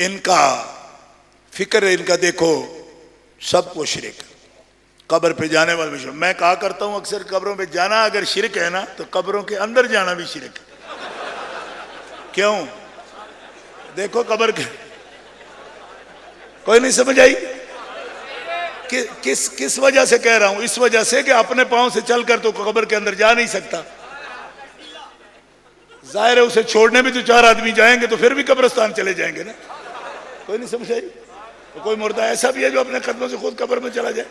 ان کا فکر ہے، ان کا دیکھو سب کو شرک، قبر پہ جانے والے بھی شرک۔ میں کہا کرتا ہوں اکثر قبروں پہ جانا اگر شرک ہے نا تو قبروں کے اندر جانا بھی شرک ہے۔ کیوں؟ دیکھو قبر کے کوئی نہیں سمجھ آئی؟ کس وجہ سے کہہ رہا ہوں؟ اس وجہ سے کہ اپنے پاؤں سے چل کر تو قبر کے اندر جا نہیں سکتا، ظاہر ہے اسے چھوڑنے بھی تو 4 آدمی جائیں گے تو پھر بھی قبرستان چلے جائیں گے نا۔ کوئی نہیں سمجھ آئی؟ تو کوئی مردہ ایسا بھی ہے جو اپنے قدموں سے خود قبر میں چلا جائے،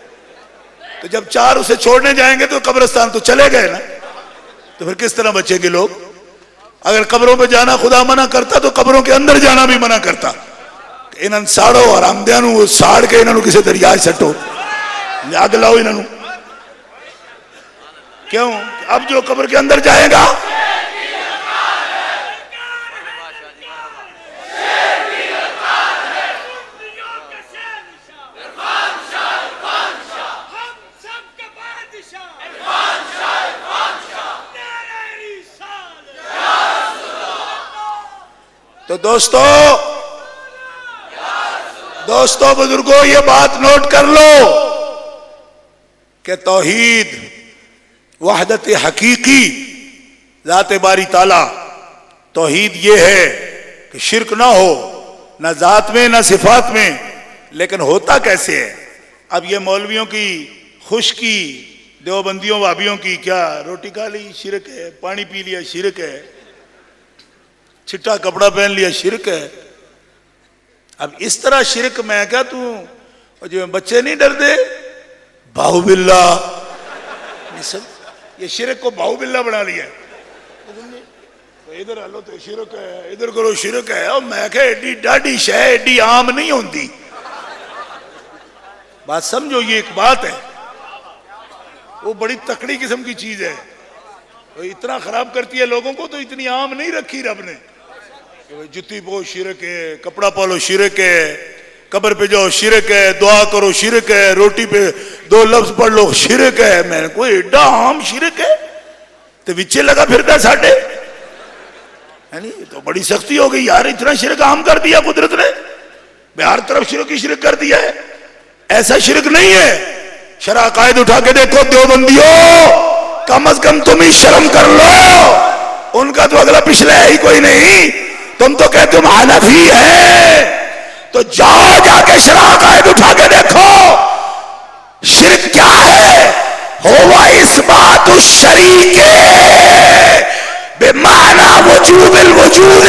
تو جب 4 اسے چھوڑنے جائیں گے تو قبرستان تو چلے گئے نا، تو پھر کس طرح بچیں گے لوگ؟ اگر قبروں پہ جانا خدا منع کرتا تو قبروں کے اندر جانا بھی منع کرتا۔ انہوں ساڑو اور آمدیاں وہ ساڑ کے انہوں کسی دریا سٹو، اگ لاؤ انہوں۔ کیوں؟ اب جو قبر کے اندر جائے گا تو دوستو بزرگوں یہ بات نوٹ کر لو کہ توحید وحدت حقیقی ذات باری تعالی، توحید یہ ہے کہ شرک نہ ہو، نہ ذات میں نہ صفات میں۔ لیکن ہوتا کیسے ہے؟ اب یہ مولویوں کی خشکی، دیوبندیوں وہابیوں کی، کیا روٹی کھا لی شرک ہے، پانی پی لیا شرک ہے، چھٹا کپڑا پہن لیا شرک ہے۔ اب اس طرح شرک میں کیا جو بچے نہیں ڈرتے باہو باللہ، یہ شرک کو باہو باللہ بنا لیا ہے۔ ادھر ہلو تو شرک ہے، ادھر کرو شرک ہے، اور میں کہ ایڈی ڈاڈی شے ایڈی عام نہیں ہوتی۔ بات سمجھو، یہ ایک بات ہے، وہ بڑی تکڑی قسم کی چیز ہے، اتنا خراب کرتی ہے لوگوں کو، تو اتنی عام نہیں رکھی رب نے۔ جتی پو شرک ہے، کپڑا پالو شرک ہے، قبر پہ جاؤ شرک ہے، دعا کرو شرک ہے، روٹی پہ 2 لفظ پڑھ لو شرک ہے۔ میں نے کوئی ایڈا عام شرک ہے تو وچے لگا پھرتا ساڑھے، یعنی تو بڑی سختی ہو گئی یار، اتنا شرک عام کر دیا قدرت نے، ہر طرف شرک ہی شرک کر دیا ہے۔ ایسا شرک نہیں ہے۔ شرع قائد اٹھا کے دیکھو دیوبندیوں، کم از کم تم ہی شرم کر لو، ان کا تو اگلا پچھلا ہے ہی کوئی نہیں، تم تو کہتے تم حنفی ہے، تو جاؤ جا کے شرع قائد اٹھا کے دیکھو شرک کیا ہے۔ ہوا اثبات الشریک بمعنی وجوب الوجود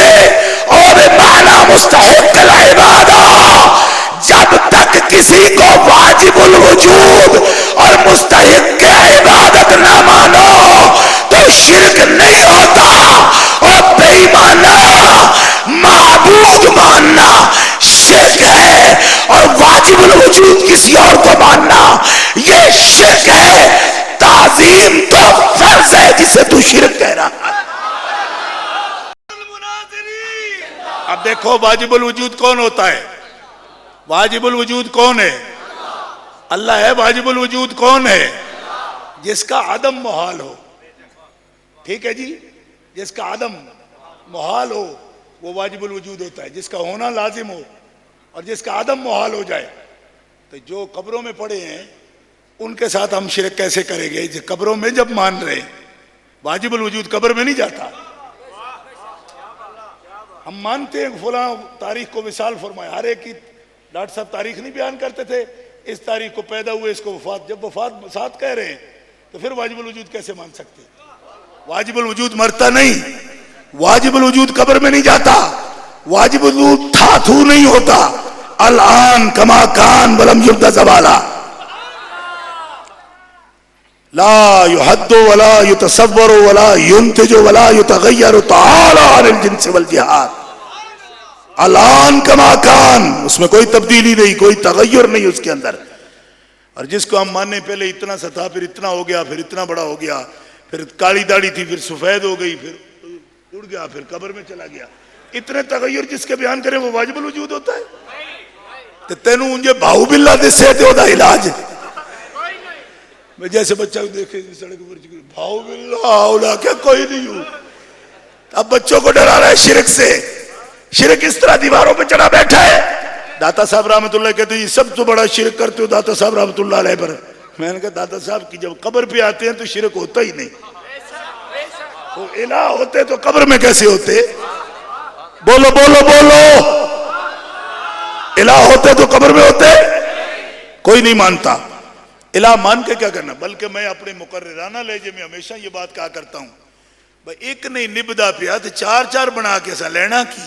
اور بمعنی مستحق العبادہ۔ جب تک کسی کو واجب الوجود اور مستحق عبادت نہ مانو تو شرک نہیں ہوتا، اور بے ایمانہ معبود ماننا شرک ہے، اور واجب الوجود کسی اور کو ماننا یہ شرک ہے۔ تعظیم تو فرض ہے جسے تو شرک کہہ رہا ہے۔ اب دیکھو واجب الوجود کون ہوتا ہے؟ واجب الوجود کون ہے؟ اللہ ہے۔ واجب الوجود کون ہے؟ جس کا عدم محال ہو، ٹھیک ہے جی، جس کا عدم محال ہو وہ واجب الوجود ہوتا ہے، جس کا ہونا لازم ہو اور جس کا عدم محال ہو جائے۔ تو جو قبروں میں پڑے ہیں ان کے ساتھ ہم شرک کیسے کریں گے؟ قبروں میں جب مان رہے ہیں، واجب الوجود قبر میں نہیں جاتا۔ ہم مانتے ہیں فلاں تاریخ کو مثال فرمایا، ہر ایک کی ڈاکٹر صاحب تاریخ نہیں بیان کرتے تھے، اس تاریخ کو پیدا ہوئے، اس کو وفات، جب وفات ساتھ کہہ رہے ہیں تو پھر واجب الوجود کیسے مان سکتے؟ واجب الوجود مرتا نہیں، واجب الوجود قبر میں نہیں جاتا، واجب الوجود تھا تھو نہیں ہوتا۔ الان کما کان ولم یبد زوالا، لا یحد ولا یتصور ولا ینتج ولا یتغیر تعالی عن الجنس والجہاد۔ الان کما کان، اس میں کوئی تبدیلی نہیں، کوئی تغیر نہیں اس کے اندر۔ اور جس کو ہم ماننے پہلے اتنا سا تھا، پھر اتنا ہو گیا، پھر اتنا بڑا ہو گیا، پھر کالی داڑھی تھی، پھر سفید ہو گئی، پھر اڑ گیا، پھر قبر میں چلا گیا، اتنے تغیر جس کے بیان کریں وہ واجب الوجود ہوتا ہے؟ تو تینوں انجھے بھاؤ باللہ دے سہتے ہو دا علاج میں جیسے بچہ کو دیکھے سڑک پر بھاؤ باللہ اولا کیا کوئی نہیں ہوں۔ اب بچوں کو ڈرا رہا ہے شرک سے، شرک اس طرح دیواروں پہ چڑھا بیٹھا ہے. داتا صاحب رحمت اللہ کہتے ہیں سب سے بڑا شرک کرتے ہو داتا صاحب رحمت اللہ علیہ پر. میں نے کہا داتا صاحب کی جب قبر پہ آتے ہیں تو شرک ہوتا ہی نہیں. وہ الہ ہوتے تو قبر میں کیسے ہوتے؟ بولو بولو بولو. الہ ہوتے تو قبر میں ہوتے؟ کوئی نہیں مانتا. الہ مان کے کیا کرنا؟ بلکہ میں اپنے مقررانہ لہجے میں ہمیشہ یہ بات کہا کرتا ہوں بھائی ایک نہیں نبدا پیا تو چار چار بنا کے سا لینا کی.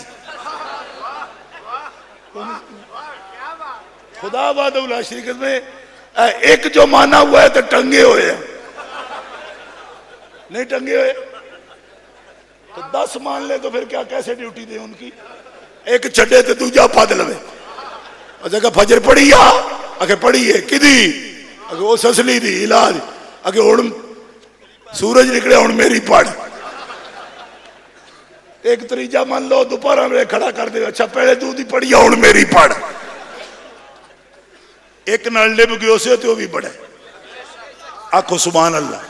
خدا وحدہ لا شریک میں ایک جو مانا ہوا ہے تو ٹنگے ہوئے ہیں. نہیں ٹنگے ہوئے تو 10 مان لے تو پھر کیا کیسے ڈیوٹی دے ان کی؟ ایک چھڑے تو دوجا پھاد لوے. اچھا کہ فجر پڑھی یا اگر پڑھی ہے کدی اگر وہ سسلی دی علاج اگر اڑ سورج نکلے اڑ میری پڑھ. ایک تریجا مان لو دوپہر میں کھڑا کر دے اچھا پہلے دودھ ہی پڑھی اڑ میری پڑھ. ایک نال لب گئے سے تو بھی بڑھے. آکھو سبحان اللہ.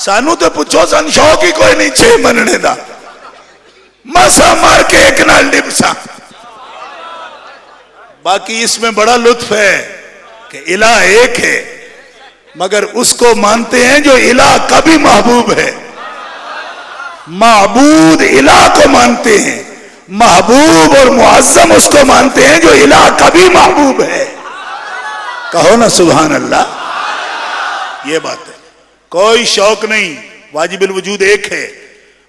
سانو تو پوچھو سن شوق ہی کوئی نہیں چھے مننے دا مسا مار کے ایک نال لب سا. باقی اس میں بڑا لطف ہے کہ الہ ایک ہے مگر اس کو مانتے ہیں جو الہ کا بھی محبوب ہے. معبود الہ کو مانتے ہیں, محبوب اور معظم اس کو مانتے ہیں جو الہ کا بھی محبوب ہے. کہو نا سبحان اللہ. یہ بات ہے, کوئی شوق نہیں, واجب الوجود ایک ہے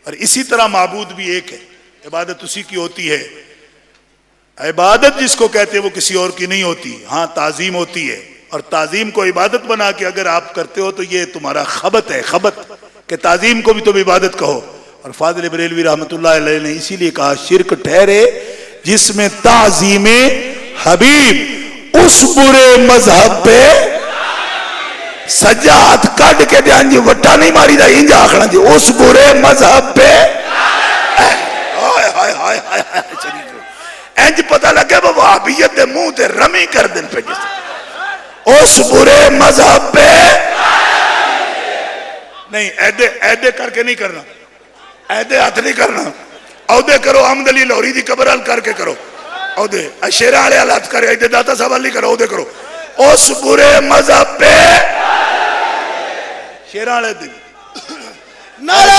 اور اسی طرح معبود بھی ایک ہے. عبادت اسی کی ہوتی ہے. عبادت جس کو کہتے ہیں وہ کسی اور کی نہیں ہوتی. ہاں تعظیم ہوتی ہے اور تعظیم کو عبادت بنا کے اگر آپ کرتے ہو تو یہ تمہارا خبط ہے, خبط کہ تعظیم کو بھی تم عبادت کہو. اور فاضل بریلوی رحمت اللہ علیہ نے اسی لیے کہا شرک ٹھہرے جس میں تعظیم حبیب اس برے مذہب پہ سجاد کڈ کے دیان جی وٹا نہیں ماری دا انجا آخنا جی اس برے مذہب پہ انج پتہ لگے وہ وہابیت دے منہ تے رمی کر دن پہ جس اس برے مذہب پہ نہیں ایدے کر کے نہیں کرنا, ایدے ہاتھ نہیں کرنا, عہدے کرو. احمد علی لاہوری دی قبر حل کر کے کرو عہدے, شیرہ والے حالات کرے, ایدے داتا صاحب علی کرو, عہدے کرو. اس برے مذہب پہ شیرہ والے دی نعرہ